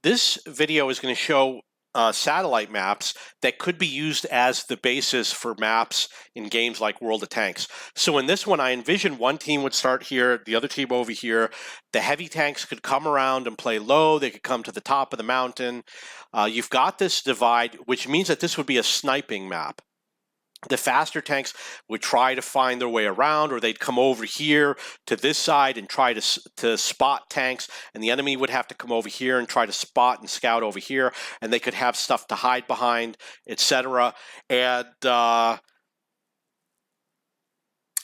This video is going to show satellite maps that could be used as the basis for maps in games like World of Tanks. So in this one, I envision one team would start here, the other team over here. The heavy tanks could come around and play low. They could come to the top of the mountain. You've got this divide, which means that this would be a sniping map. The faster tanks would try to find their way around, or they'd come over here to this side and try to spot tanks, and the enemy would have to come over here and try to spot and scout over here, and they could have stuff to hide behind, etc. And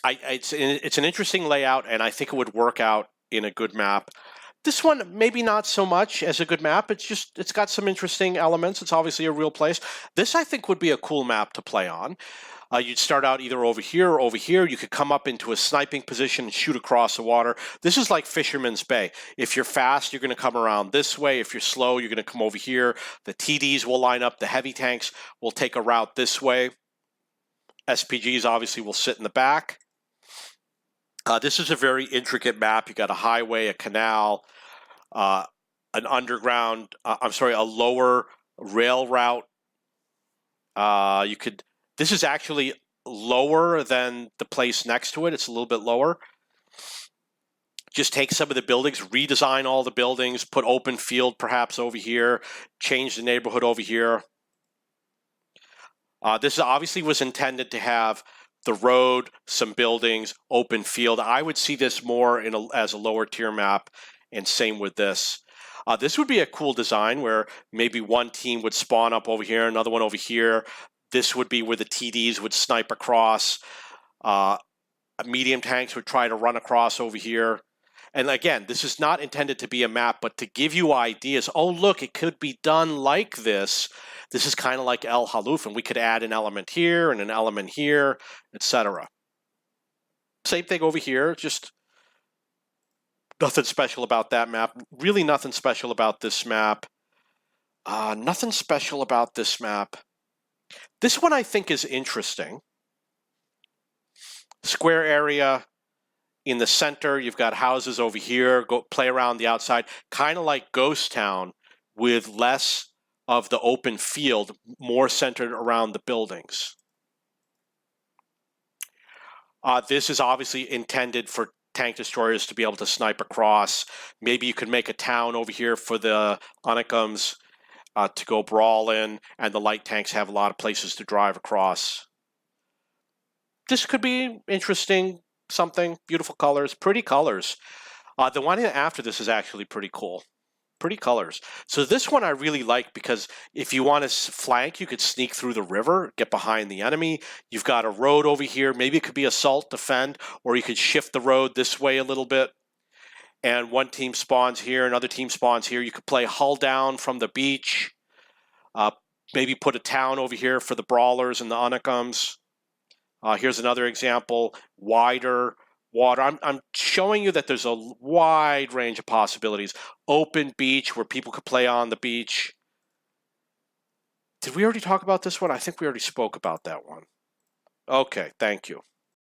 it's an interesting layout, and I think it would work out in a good map. This one, maybe not so much as a good map. It's got some interesting elements. It's obviously a real place. This, I think, would be a cool map to play on. You'd start out either over here or over here. You could come up into a sniping position and shoot across the water. This is like Fisherman's Bay. If you're fast, you're going to come around this way. If you're slow, you're going to come over here. The TDs will line up. The heavy tanks will take a route this way. SPGs obviously will sit in the back. This is a very intricate map. You got a highway, a canal, an underground, a lower rail route. This is actually lower than the place next to it. It's a little bit lower. Just take some of the buildings, redesign all the buildings, put open field perhaps over here, change the neighborhood over here. This obviously was intended to have the road, some buildings, open field. I would see this more as a lower tier map, and same with this. This would be a cool design where maybe one team would spawn up over here, another one over here. This would be where the TDs would snipe across. Medium tanks would try to run across over here. And again, this is not intended to be a map, but to give you ideas. Oh, look, it could be done like this. This is kind of like El Haluf, and we could add an element here and an element here, etc. Same thing over here, just nothing special about that map. Really nothing special about this map. Nothing special about this map. This one I think is interesting. Square area in the center. You've got houses over here. Go play around the outside. Kind of like Ghost Town with less of the open field, more centered around the buildings. This is obviously intended for tank destroyers to be able to snipe across. Maybe you could make a town over here for the Anakims to go brawl in, and the light tanks have a lot of places to drive across. This could be interesting, something, beautiful colors, pretty colors. The one after this is actually pretty cool. Pretty colors. So this one I really like because if you want to flank, you could sneak through the river, get behind the enemy. You've got a road over here. Maybe it could be assault, defend, or you could shift the road this way a little bit. And one team spawns here, another team spawns here. You could play hull down from the beach. Maybe put a town over here for the brawlers and the Anakims. Here's another example, wider water. I'm showing you that there's a wide range of possibilities. Open beach where people could play on the beach. Did we already talk about this one? I think we already spoke about that one. Okay, thank you.